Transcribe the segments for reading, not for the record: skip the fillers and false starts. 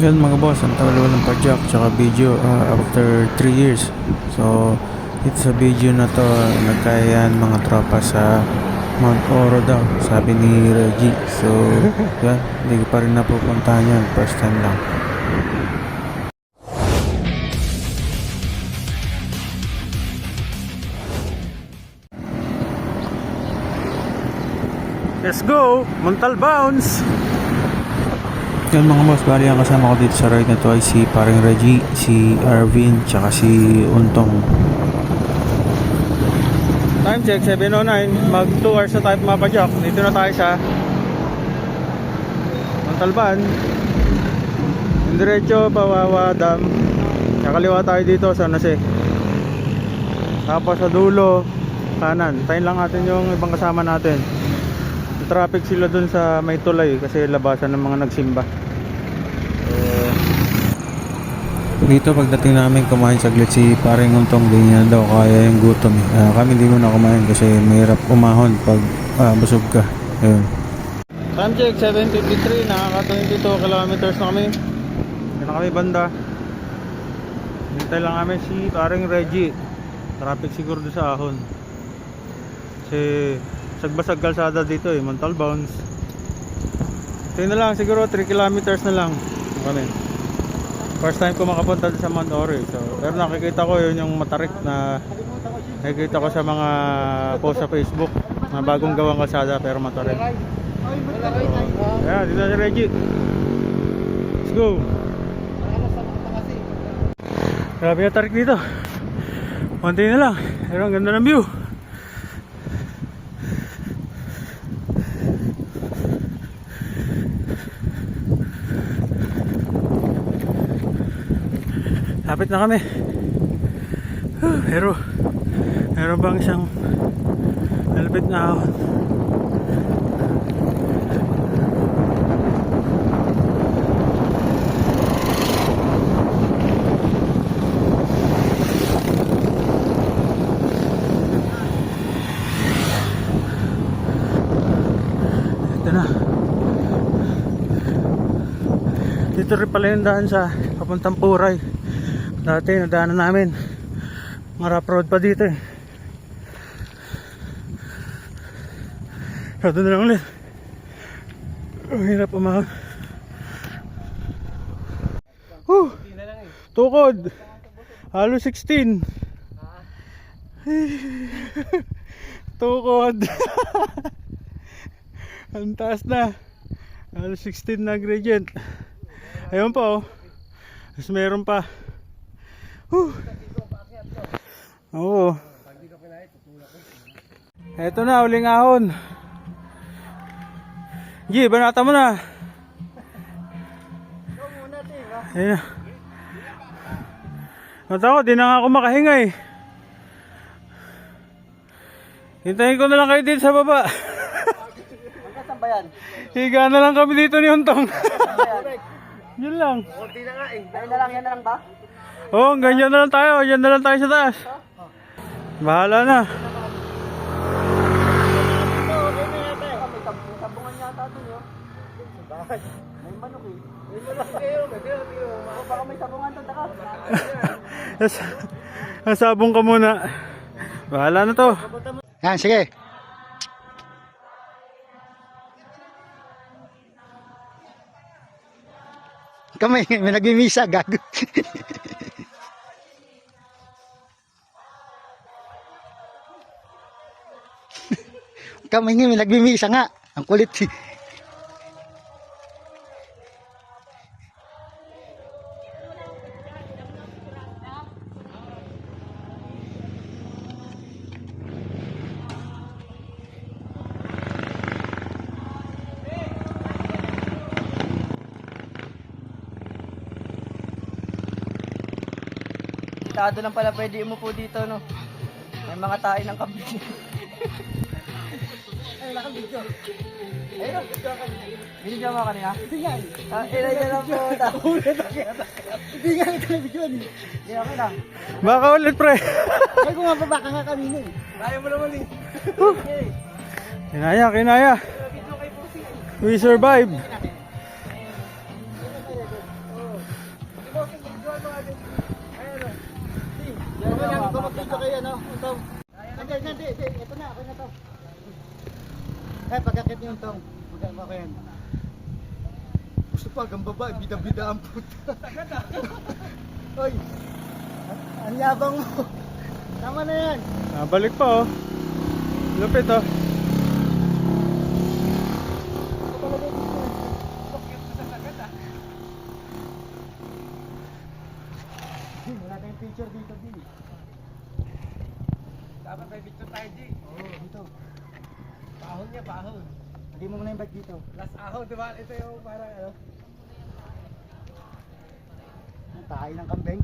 Yan mga boss, ang tagal walang project tsaka video after 3 years. So, it's a video na to, nagkayaan mga tropa sa Mount Oro daw, sabi ni Reggie. So, yan, hindi ko pa rin napupuntahan yan, first time lang. Let's go! Montal Bounce! Yan mga boss, bali ang kasama ko dito sa ride na to ay si paring Reggie, si Arvin, tsaka si Untong. Time check, 7:09. Mag 2 hours na tayo pumapadyak. Dito na tayo sa Montalban. Yung diretso, Pawawa Dam. Nakaliwa tayo dito sa Nase. Tapos sa dulo, kanan. Tayin lang natin yung ibang kasama natin. Traffic sila dun sa may tulay kasi labasan ng mga nagsimba. Dito pagdating namin kumain saglit si paring Untong, di niya daw kaya yung gutom. Kami di muna kumain kasi mahirap umahon pag busog ka. Ayun. Time check 7:53, nakaka 22 kilometers na kami. Yan na kami banda. Hintay lang kami si paring Reggie. Traffic siguro doon sa Ahon. Kasi sagbasag kalsada dito Montal Bounce. Ito na lang siguro 3 kilometers na lang kami. First time ko makapunta sa Mount Oro. So, pero nakikita ko yun yung matarik na nakikita ko sa mga post sa Facebook na bagong gawang kalsada pero matarik. So, yeah, dito na si Reggie. Let's go. Grabe na tarik dito. Konti na lang. Pero ang ganda ng view. Lapit na kami. Pero meron bang isang malapit na ako. Ito na. Dito rin pala yung daan sa papuntang Puray. Dati nadaanan namin. Mga rough road pa dito eh. Doon na lang ulit. Ang hirap umahon. Tukod. Halo 16. Tukod. Ang taas na. Halo 16 na gradient. Ayun pa oh. Mas meron pa. Oo. Eto na, uling ahon. Gi, banata mo na. Ayun na. Mata ko, di na nga ako makahinga eh. Hintayin ko na lang kayo dito sa baba. Saan ba yan? Higa na lang kami dito ni Untong. Yun lang. Kunti na nga eh. Ayun na lang, yan na lang ba? Oo, ganyan na lang tayo. Yan na lang tayo sa taas. Bahala na. May sabungan yata doon yun. May manok eh. May manok kayo. Baka may sabungan doon. Nasabong ka muna. Bahala na to. Yan, sige. Kami, may nagmimisa, gago. Kami may nagmimisa nga. Ang kulit. Tado lang pala pwede umupo dito, no? May mga tayo ng kabili. Ay, nakabidyo. Ayun, binigyan mo kanina? Binigyan. Ilay ka lang po. Hindi nga ito nabigyan. Hindi, okay lang. Baka ulit pre. Ay, kung nga baka nga kanina eh. Kaya mo naman eh. Kinaya, kinaya. We survive. Dito kayo, no? Untong. Hindi. Ito na, okay na to. Eh, pagkakit niyo untong. Magkano ko yan? Gusto pa, hanggang baba, bida-bida ang puta. Hoy, ang yabang mo. Tama na yan. Balik pa oh. Lupit oh. Wala tayong picture dito, Bin. Dapat may picture tayo, G. Oo, dito. Pahon niya, pahon. Lagay mo muna yung bag dito. Last ahon, diba? Ito yung parang ano. Ang tahay ng kambing.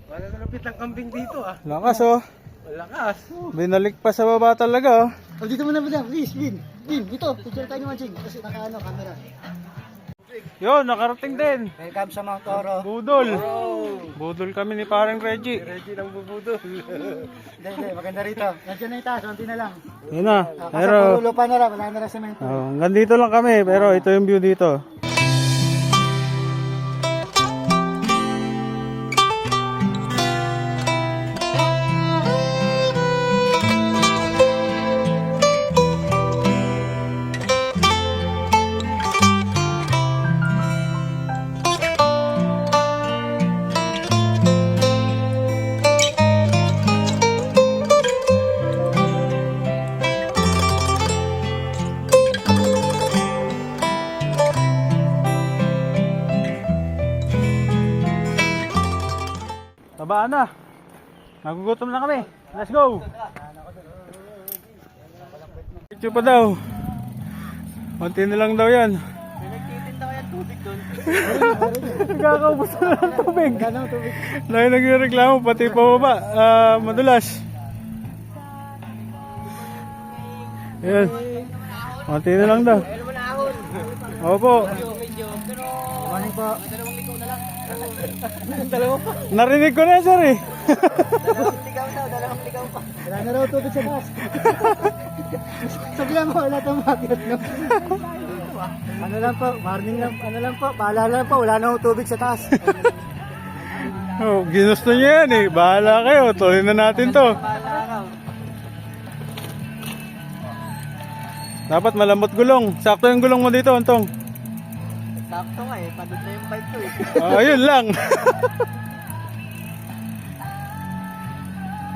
Wala na lupit ng kambing dito ah. Lakas oh. Malakas. Binalik pa sa baba talaga oh. Oh, dito muna, please, Bin. Bin, dito. Picture tayo naman, Jing. Kasi naka-ano, camera. Yun, nakarating din. Welcome sa Mount Oro. Budol. Budol kami ni parang Reggie. Reggie ng bubudol. Hindi, maganda rito. Nandiyan na yung taas, konti na lang. Yun na. Kasi Pero puro lupa na lang, wala na lang semento. hanggang dito lang kami, pero ito yung view dito. Babaan na. Nagugutom na kami. Let's go. Picture pa daw. Konti na lang daw yan. Pinagtitinda ko yung tubig doon. Nagkakaubos na ng tubig. Gano'ng tubig? Dahil nagreklamo, pati pa baba. Madulas. Ayan. Konti na lang daw. Ayun mo na ahon. Opo. Medyo, pero Morning po. dalawang ligaw na lang. Dalawa pa. Narinig ko na sir eh. Dalawang ligaw na, dalawang ligaw pa. Wala na raw tubig sa taas. Sabihan mo, wala tayong market, no? Ano lang po, morning lang, ano lang po, bahala lang po, wala na akong tubig sa taas. Oh, ginusto niya yan eh. Bahala kayo. Tuloy na natin to. Araw. Dapat malambot gulong. Sakto yung gulong mo dito, Antong. Sakto nga eh, padod na yung bike ko eh. Ayun lang.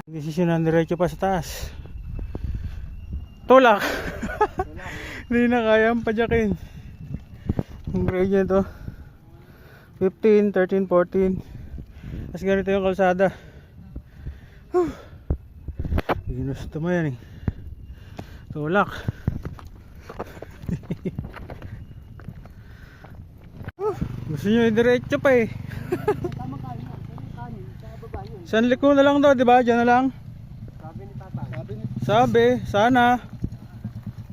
Desisyonan diretso pa sa taas. Tulak. Hindi na kayang padyakin. Ang gradient to. 15, 13, 14. Tapos ganito yung kalsada. Ginusto mo yan eh. Tulak. Gusto nyo diretso pa eh. San liko na lang daw, di ba? Diyan na lang. Sabi ni Tata. Sabi, sana.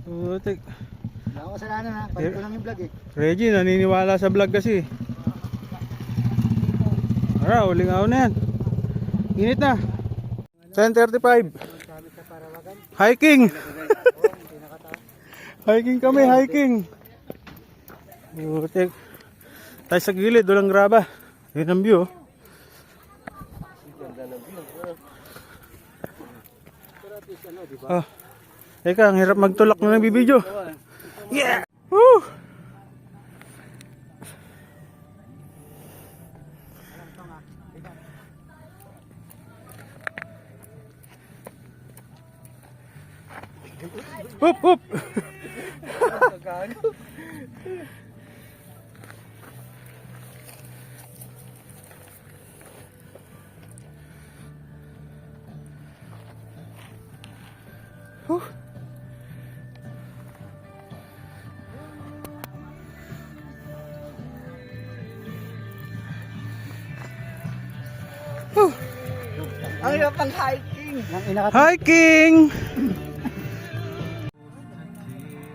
Putik. Wala akong kasalanan ha, balik ko lang yung vlog eh. Reggie, naniniwala sa vlog kasi. Ara, uling ako na yan. Init na. 10:35. Hiking. Hiking kami, hiking. Putik. Tayo sa gilid, walang graba. Yun ang view. Oh. Eka, ang hirap magtulak na nagbibideo. Yeah! Woo! Hup, hup! Huh. Ang hirap ng hiking. Nang inakat. Hiking!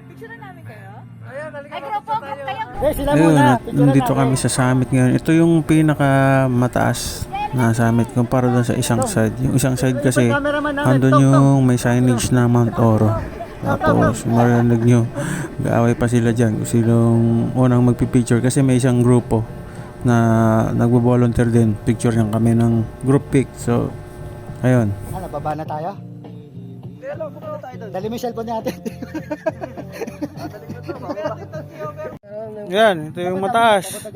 Picture namin kayo? Ayan, Ay, grupo, group kayo. Eh, sila Ayun, muna. at nandito kami sa summit ngayon. Ito yung pinaka mataas na summit kumpara doon sa isang side. Yung isang side kasi andun yung may signage na Mount Oro. Tapos marinig nyo, gaaway pa sila dyan kung sinong unang magpipicture kasi may isang grupo. na nagbo-volunteer din. Picture niyan kami ng group pic. So, ayun. Ano, baba na tayo? Dali mo yung cellphone natin. Yan, ito yung mataas.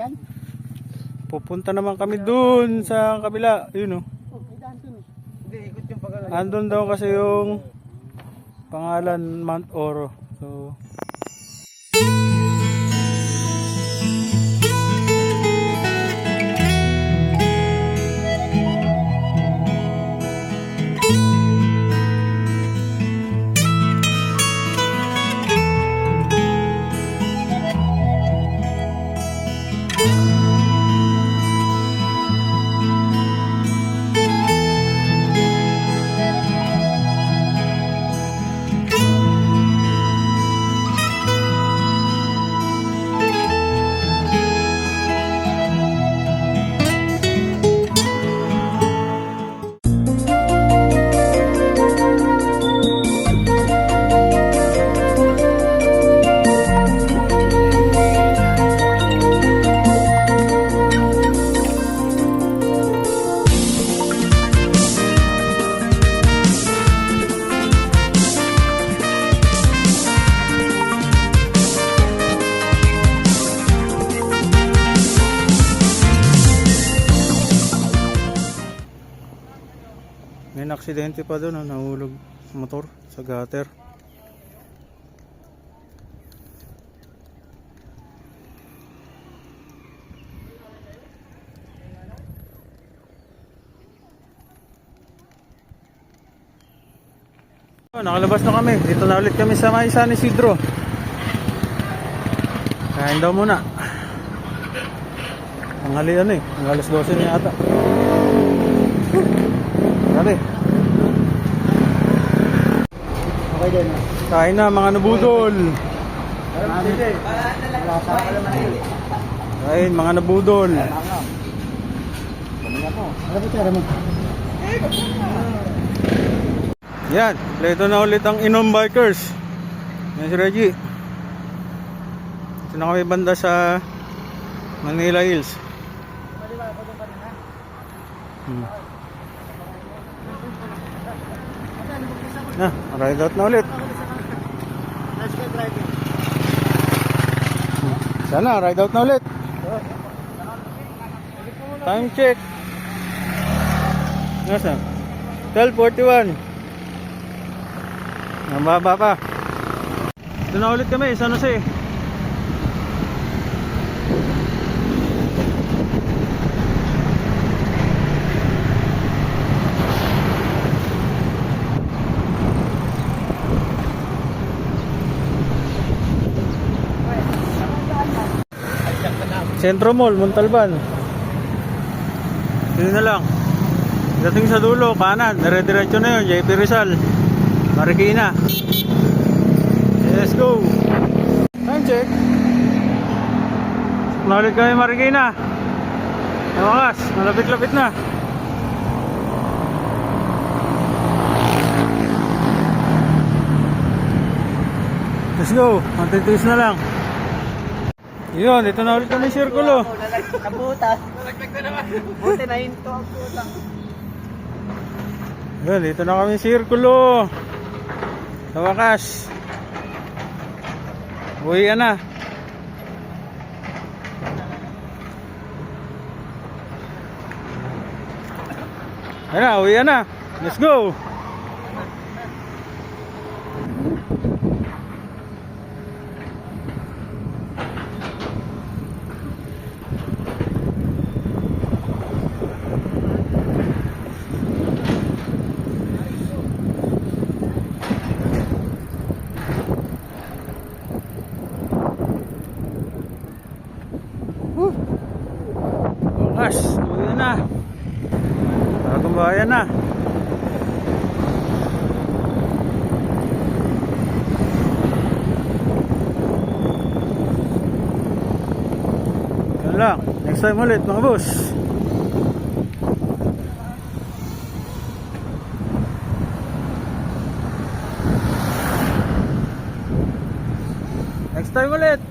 Pupunta naman kami dun sa kabila. Yun, oh. Andun daw kasi yung pangalan Mount Oro. So, may aksidente pa doon, oh, nahulog motor sa gutter. Oh, nakalabas na kami. Dito na ulit kami sa may San Isidro. Kain daw muna. Tanghalian eh. Ang alas 12 na yata. Grabe. Okay din. Kain na mga nabudol. Kain mga nabudol. Ano ba tira mo? Yan, ito na ulit ang Inom Bikers. Yan si Reggie. Ito na kami banda sa Manila Hills. Na, ride out na ulit. Let's get driving. Sana, ride out na ulit. Time check. Nasa? 12:41. Nababa pa. Ito na ulit kami, San Jose. Centro Mall, Montalban. Yun na lang. Dating sa dulo, kanan, dire-diretso na yun, JP Rizal, Marikina. Let's go. Time check. Nalit kami Marikina. Nawakas, malapit-lapit na. Let's go, matitis na lang. Yun, ito na ulit kami sirkulo. Nabutas. Buti na hinto ang puta. Yun, dito na kami sirkulo. Sa wakas. Uwi na. Ayun na, uwi na. Let's go. Wakas, uwi na. Bagong bayan na. Yan lang. Next time ulit mga boss. Next time ulit.